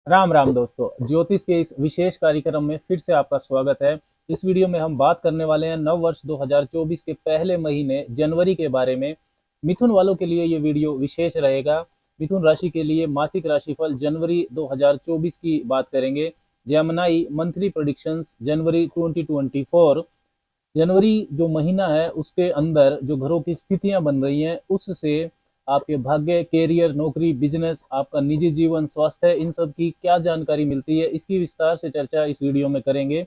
राम राम दोस्तों, ज्योतिष के इस विशेष कार्यक्रम में फिर से आपका स्वागत है। इस वीडियो में हम बात करने वाले हैं नव वर्ष 2024 के पहले महीने जनवरी के बारे में। मिथुन वालों के लिए ये वीडियो विशेष रहेगा। मिथुन राशि के लिए मासिक राशिफल जनवरी 2024 की बात करेंगे। जेमिनी मंथली प्रेडिक्शंस जनवरी 2024। जनवरी जो महीना है उसके अंदर जो घरों की स्थितियां बन रही हैं उससे आपके भाग्य, कैरियर, नौकरी, बिजनेस, आपका निजी जीवन, स्वास्थ्य, इन सब की क्या जानकारी मिलती है, इसकी विस्तार से चर्चा इस वीडियो में करेंगे।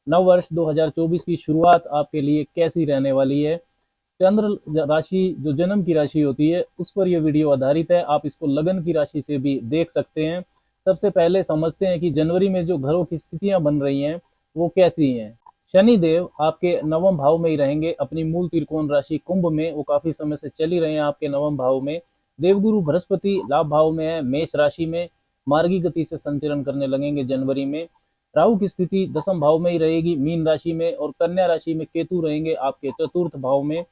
नव वर्ष 2024 की शुरुआत आपके लिए कैसी रहने वाली है, चंद्र राशि जो जन्म की राशि होती है उस पर यह वीडियो आधारित है। आप इसको लगन की राशि से भी देख सकते हैं। सबसे पहले समझते हैं कि जनवरी में जो घरों की स्थितियां बन रही हैं वो कैसी हैं। शनि देव आपके नवम भाव में ही रहेंगे, अपनी मूल त्रिकोण राशि कुंभ में। वो काफी समय से चल ही रहे हैं आपके नवम भाव में। देवगुरु बृहस्पति लाभ भाव में है, मेष राशि में। मार्गी गति से संचरण करने लगेंगे जनवरी में। राहु की स्थिति दसम भाव में ही रहेगी, मीन राशि में। और कन्या राशि में केतु रहेंगे आपके चतुर्थ भाव में।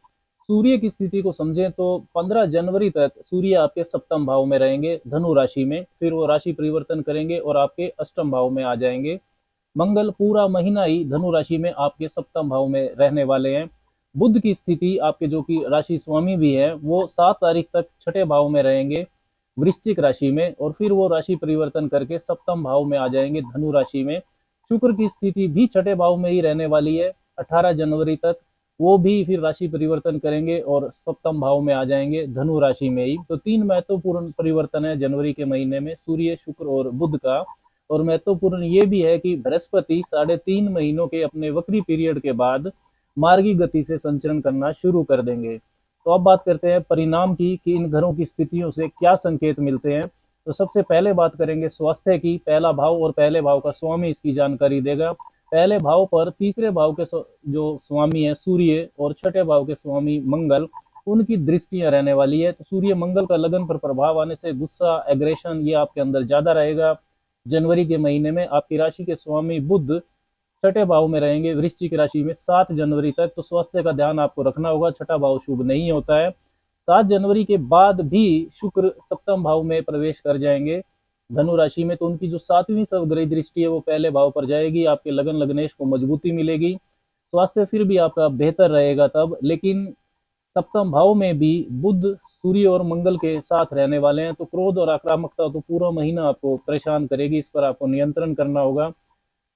सूर्य की स्थिति को समझें तो 15 जनवरी तक सूर्य आपके सप्तम भाव में रहेंगे, धनु राशि में। फिर वो राशि परिवर्तन करेंगे और आपके अष्टम भाव में आ जाएंगे। मंगल पूरा महीना ही धनु राशि में आपके सप्तम भाव में रहने वाले हैं। बुध की स्थिति आपके जो कि राशि स्वामी भी है वो 7 तारीख तक छठे भाव में रहेंगे, वृश्चिक राशि में। और फिर वो राशि परिवर्तन करके सप्तम भाव में आ जाएंगे, धनु राशि में। शुक्र की स्थिति भी छठे भाव में ही रहने वाली है 18 जनवरी तक। वो भी फिर राशि परिवर्तन करेंगे और सप्तम भाव में आ जाएंगे, धनु राशि में ही। तो तीन महत्वपूर्ण परिवर्तन है जनवरी के महीने में, सूर्य, शुक्र और बुध का। और महत्वपूर्ण ये भी है कि बृहस्पति 3.5 महीनों के अपने वक्री पीरियड के बाद मार्गी गति से संचरण करना शुरू कर देंगे। तो अब बात करते हैं परिणाम की कि इन घरों की स्थितियों से क्या संकेत मिलते हैं। तो सबसे पहले बात करेंगे स्वास्थ्य की। पहला भाव और पहले भाव का स्वामी इसकी जानकारी देगा। पहले भाव पर तीसरे भाव के जो स्वामी है सूर्य और छठे भाव के स्वामी मंगल, उनकी दृष्टियां रहने वाली है। तो सूर्य मंगल का लगन पर प्रभाव आने से गुस्सा, एग्रेशन ये आपके अंदर ज्यादा रहेगा। जनवरी के महीने में आपकी राशि के स्वामी बुध छठे भाव में रहेंगे, वृश्चिक राशि में 7 जनवरी तक। तो स्वास्थ्य का ध्यान आपको रखना होगा, छठा भाव शुभ नहीं होता है। 7 जनवरी के बाद भी शुक्र सप्तम भाव में प्रवेश कर जाएंगे, धनु राशि में। तो उनकी जो 7वीं सवग्रही दृष्टि है वो पहले भाव पर जाएगी, आपके लगन लग्नेश को मजबूती मिलेगी। स्वास्थ्य फिर भी आपका बेहतर रहेगा तब, लेकिन सप्तम भाव में भी बुध, सूर्य और मंगल के साथ रहने वाले हैं। तो क्रोध और आक्रामकता तो पूरा महीना आपको परेशान करेगी, इस पर आपको नियंत्रण करना होगा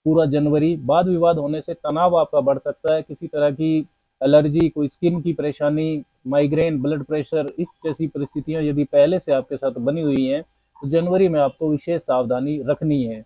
पूरा जनवरी। वाद विवाद होने से तनाव आपका बढ़ सकता है, किसी तरह की एलर्जी, कोई स्किन की परेशानी, माइग्रेन, ब्लड प्रेशर, इस जैसी परिस्थितियां यदि पहले से आपके साथ बनी हुई हैं तो जनवरी में आपको विशेष सावधानी रखनी है।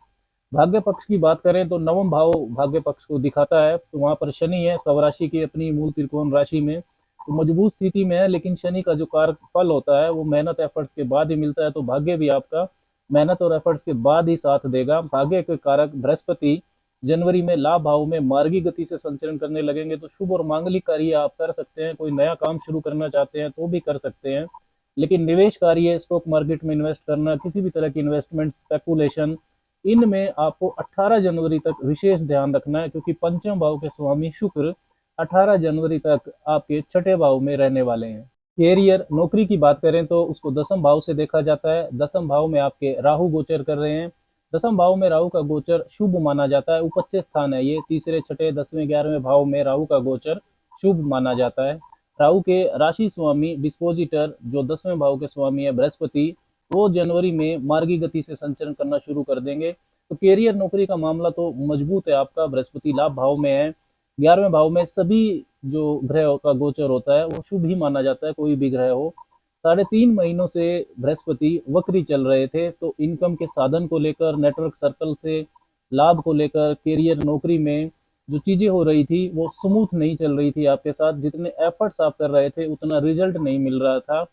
भाग्य पक्ष की बात करें तो नवम भाव भाग्य पक्ष को दिखाता है। तो वहां पर शनि है स्वराशि की अपनी मूल त्रिकोण राशि में, तो मजबूत स्थिति में है। लेकिन शनि का जो कारक फल होता है वो मेहनत एफर्ट्स के बाद ही मिलता है। तो भाग्य भी आपका मेहनत और एफर्ट्स के बाद ही साथ देगा। भाग्य के कारक बृहस्पति जनवरी में लाभ भाव में मार्गी गति से संचरण करने लगेंगे। तो शुभ और मांगलिक कार्य आप कर सकते हैं, कोई नया काम शुरू करना चाहते हैं तो भी कर सकते हैं। लेकिन निवेश कार्य, स्टॉक मार्केट में इन्वेस्ट करना, किसी भी तरह की इन्वेस्टमेंट, स्पेकुलेशन, इनमें आपको 18 जनवरी तक विशेष ध्यान रखना है, क्योंकि पंचम भाव के स्वामी शुक्र 18 जनवरी तक आपके छठे भाव में रहने वाले हैं। कैरियर, नौकरी की बात करें तो उसको दसम भाव से देखा जाता है। दसम भाव में आपके राहु गोचर कर रहे हैं। दसम भाव में राहु का गोचर शुभ माना जाता है, उपच्य स्थान है ये। तीसरे, छठे, 10वें, 11वें भाव में राहु का गोचर शुभ माना जाता है। राहु के राशि स्वामी डिस्पोजिटर जो 10वें भाव के स्वामी है बृहस्पति, वो जनवरी में मार्गी गति से संचरण करना शुरू कर देंगे। तो कैरियर, नौकरी का मामला तो मजबूत है आपका, बृहस्पति लाभ भाव में है। 11वें भाव में सभी जो ग्रह का गोचर होता है वो शुभ ही माना जाता है, कोई भी ग्रह हो। 3.5 महीनों से बृहस्पति वक्री चल रहे थे, तो इनकम के साधन को लेकर, नेटवर्क सर्कल से लाभ को लेकर, कैरियर, नौकरी में जो चीजें हो रही थी वो स्मूथ नहीं चल रही थी आपके साथ। जितने एफर्ट्स आप कर रहे थे उतना रिजल्ट नहीं मिल रहा था।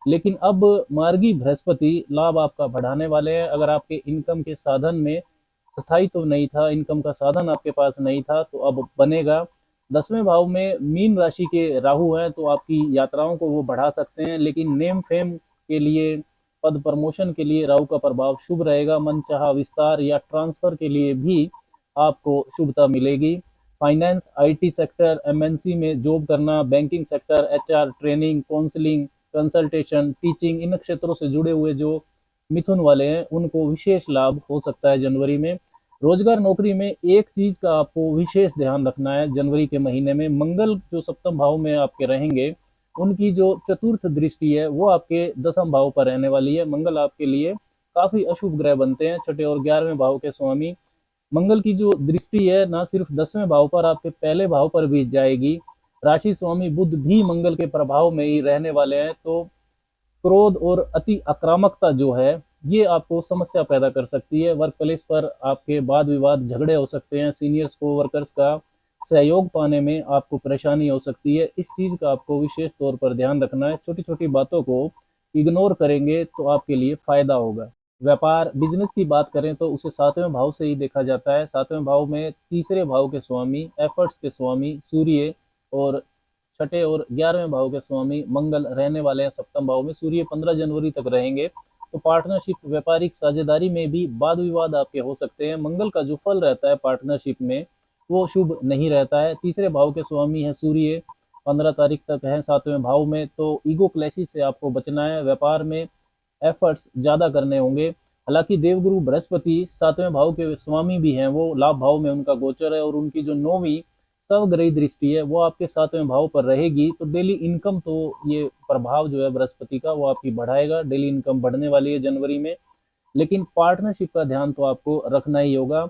लेकिन अब मार्गी बृहस्पति लाभ आपका बढ़ाने वाले हैं। अगर आपके इनकम के साधन में स्थायी तो नहीं था, इनकम का साधन आपके पास नहीं था, तो अब बनेगा। 10वें भाव में मीन राशि के राहु हैं, तो आपकी यात्राओं को वो बढ़ा सकते हैं। लेकिन नेम फेम के लिए, पद प्रमोशन के लिए राहु का प्रभाव शुभ रहेगा। मनचाहा विस्तार या ट्रांसफर के लिए भी आपको शुभता मिलेगी। फाइनेंस, आईटी सेक्टर, एमएनसी में जॉब करना, banking sector, HR, training, counselling, consultation, teaching, इन क्षेत्रों से जुड़े हुए जो मिथुन वाले हैं उनको विशेष लाभ हो सकता है जनवरी में। रोजगार नौकरी में एक चीज का आपको विशेष ध्यान रखना है जनवरी के महीने में, मंगल जो सप्तम भाव में आपके रहेंगे, उनकी जो चतुर्थ दृष्टि है वो आपके दसम भाव पर रहने वाली है। मंगल आपके लिए काफी अशुभ ग्रह बनते हैं, छठे और 11वें भाव के स्वामी। मंगल की जो दृष्टि है ना सिर्फ 10वें भाव पर, आपके पहले भाव पर भी जाएगी। राशि स्वामी बुध भी मंगल के प्रभाव में ही रहने वाले हैं, तो क्रोध और अति आक्रामकता जो है ये आपको समस्या पैदा कर सकती है। वर्क प्लेस पर आपके वाद विवाद झगड़े हो सकते हैं, सीनियर्स को वर्कर्स का सहयोग पाने में आपको परेशानी हो सकती है। इस चीज का आपको विशेष तौर पर ध्यान रखना है, छोटी छोटी बातों को इग्नोर करेंगे तो आपके लिए फायदा होगा। व्यापार बिजनेस की बात करें तो उसे 7वें भाव से ही देखा जाता है। 7वें भाव में तीसरे भाव के स्वामी, एफर्ट्स के स्वामी सूर्य और छठे और 11वें भाव के स्वामी मंगल रहने वाले हैं सप्तम भाव में। सूर्य 15 जनवरी तक रहेंगे, तो पार्टनरशिप व्यापारिक साझेदारी में भी वाद विवाद आपके हो सकते हैं। मंगल का जो फल रहता है पार्टनरशिप में वो शुभ नहीं रहता है। तीसरे भाव के स्वामी है सूर्य, 15 तारीख तक है 7वें भाव में, तो ईगो क्लैशेस से आपको बचना है। व्यापार में एफर्ट्स ज्यादा करने होंगे। हालांकि देवगुरु बृहस्पति 7वें भाव के स्वामी भी हैं, वो लाभ भाव में उनका गोचर है, और उनकी जो 9वीं सवग्रही दृष्टि है वो आपके 7वें भाव पर रहेगी। तो डेली इनकम, तो ये प्रभाव जो है बृहस्पति का वो आपकी बढ़ाएगा, डेली इनकम बढ़ने वाली है जनवरी में। लेकिन पार्टनरशिप का ध्यान तो आपको रखना ही होगा।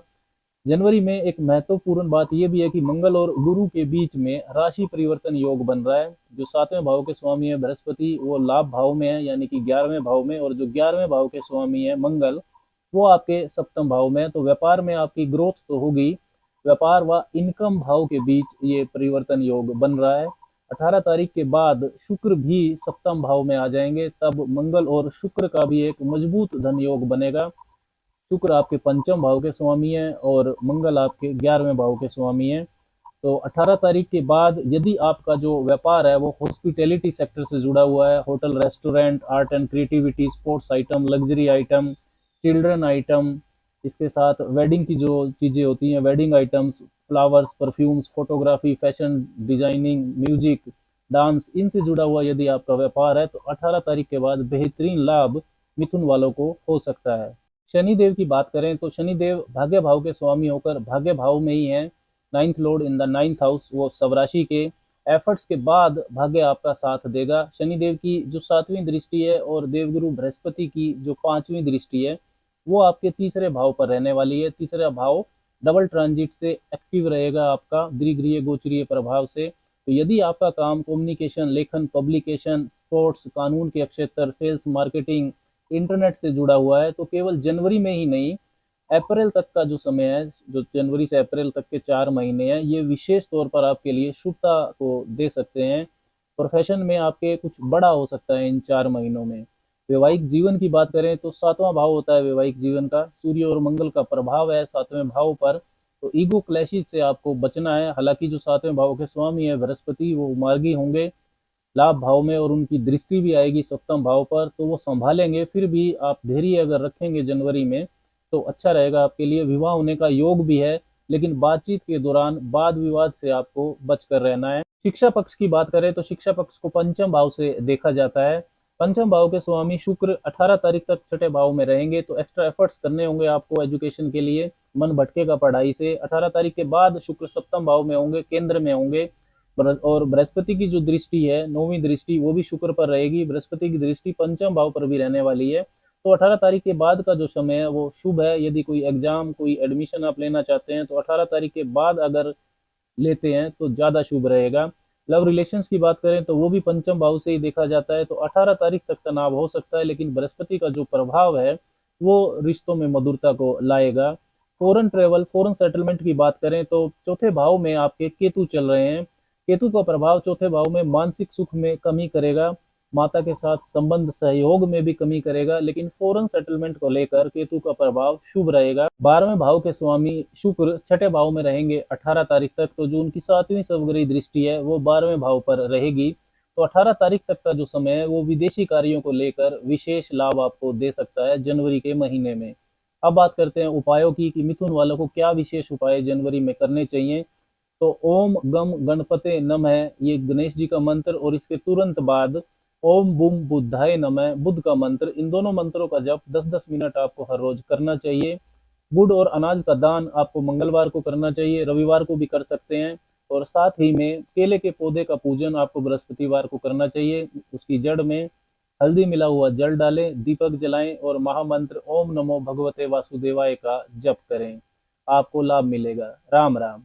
जनवरी में एक महत्वपूर्ण बात यह भी है कि मंगल और गुरु के बीच में राशि परिवर्तन योग बन रहा है। जो 7वें भाव के स्वामी है बृहस्पति वो लाभ भाव में है, यानी कि 11वें भाव में, और जो 11वें भाव के स्वामी है मंगल वो आपके सप्तम भाव में है। तो व्यापार में आपकी ग्रोथ तो होगी, व्यापार व इनकम भाव के बीच ये परिवर्तन योग बन रहा है। 18 तारीख के बाद शुक्र भी सप्तम भाव में आ जाएंगे, तब मंगल और शुक्र का भी एक मजबूत धन योग बनेगा। शुक्र आपके पंचम भाव के स्वामी है और मंगल आपके 11वें भाव के स्वामी है। तो 18 तारीख के बाद यदि आपका जो व्यापार है वो हॉस्पिटैलिटी सेक्टर से जुड़ा हुआ है, hotel, restaurant, art and creativity, sports item, luxury item, children item, इसके साथ वेडिंग की जो चीज़ें होती हैं, wedding items, flowers, perfumes, photography, fashion designing, music, dance, इनसे जुड़ा हुआ यदि आपका व्यापार है तो 18 तारीख के बाद बेहतरीन लाभ मिथुन वालों को हो सकता है। शनिदेव की बात करें तो शनिदेव भाग्य भाव के स्वामी होकर भाग्य भाव में ही हैं, ninth Lord in the ninth house, वो स्वराशि के। एफर्ट्स के बाद भाग्य आपका साथ देगा। शनिदेव की जो 7वीं दृष्टि है और देवगुरु बृहस्पति की जो 5वीं दृष्टि है वो आपके तीसरे भाव पर रहने वाली है। तीसरा भाव डबल ट्रांजिट से एक्टिव रहेगा आपका द्विगृह गोचरीय प्रभाव से। तो यदि आपका काम कम्युनिकेशन, लेखन, पब्लिकेशन, स्पोर्ट्स, कानून के क्षेत्र, सेल्स, मार्केटिंग, इंटरनेट से जुड़ा हुआ है तो केवल जनवरी में ही नहीं, अप्रैल तक का जो समय है, जो जनवरी से अप्रैल तक के 4 महीने हैं, ये विशेष तौर पर आपके लिए शुभता को दे सकते हैं। प्रोफेशन में आपके कुछ बड़ा हो सकता है इन 4 महीनों में। वैवाहिक जीवन की बात करें तो 7वां भाव होता है वैवाहिक जीवन का, सूर्य और मंगल का प्रभाव है 7वें भाव पर, तो ईगो क्लैशेस से आपको बचना है। हालांकि जो 7वें भाव के स्वामी है बृहस्पति वो मार्गी होंगे लाभ भाव में, और उनकी दृष्टि भी आएगी सप्तम भाव पर, तो वो संभालेंगे। फिर भी आप धैर्य अगर रखेंगे जनवरी में तो अच्छा रहेगा आपके लिए। विवाह होने का योग भी है, लेकिन बातचीत के दौरान वाद विवाद से आपको बचकर रहना है। शिक्षा पक्ष की बात करें तो शिक्षा पक्ष को पंचम भाव से देखा जाता है। पंचम भाव के स्वामी शुक्र 18 तारीख तक छठे भाव में रहेंगे, तो एक्स्ट्रा एफर्ट्स करने होंगे आपको एजुकेशन के लिए, मन भटकेगा पढ़ाई से। 18 तारीख के बाद शुक्र सप्तम भाव में होंगे, केंद्र में होंगे, और बृहस्पति की जो दृष्टि है 9वीं दृष्टि वो भी शुक्र पर रहेगी। बृहस्पति की दृष्टि पंचम भाव पर भी रहने वाली है। तो 18 तारीख के बाद का जो समय है वो शुभ है। यदि कोई एग्जाम, कोई एडमिशन आप लेना चाहते हैं तो 18 तारीख के बाद अगर लेते हैं तो ज्यादा शुभ रहेगा। लव रिलेशंस की बात करें तो वो भी पंचम भाव से ही देखा जाता है, तो 18 तारीख तक तनाव हो सकता है, लेकिन बृहस्पति का जो प्रभाव है वो रिश्तों में मधुरता को लाएगा। फॉरेन ट्रेवल, फॉरेन सेटलमेंट की बात करें तो चौथे भाव में आपके केतु चल रहे हैं। केतु का प्रभाव चौथे भाव में मानसिक सुख में कमी करेगा, माता के साथ संबंध सहयोग में भी कमी करेगा, लेकिन फॉरेन सेटलमेंट को लेकर केतु का प्रभाव शुभ रहेगा। 12वें भाव के स्वामी शुक्र छठे भाव में रहेंगे 18 तारीख तक, तो जो उनकी 7वीं सवग्रही दृष्टि है वो 12वें भाव पर रहेगी। तो 18 तारीख तक का जो समय है वो विदेशी कार्यों को लेकर विशेष लाभ आपको दे सकता है जनवरी के महीने में। अब बात करते हैं उपायों की कि मिथुन वालों को क्या विशेष उपाय जनवरी में करने चाहिए। तो ओम गम गणपते नमः, ये गणेश जी का मंत्र, और इसके तुरंत बाद ओम बुम बुद्धाय नमः, बुद्ध का मंत्र, इन दोनों मंत्रों का जप 10-10 मिनट आपको हर रोज करना चाहिए। गुड़ और अनाज का दान आपको मंगलवार को करना चाहिए, रविवार को भी कर सकते हैं। और साथ ही में केले के पौधे का पूजन आपको बृहस्पतिवार को करना चाहिए। उसकी जड़ में हल्दी मिला हुआ जल डालें, दीपक जलाएं और महामंत्र ओम नमो भगवते वासुदेवाय का जप करें। आपको लाभ मिलेगा। राम राम।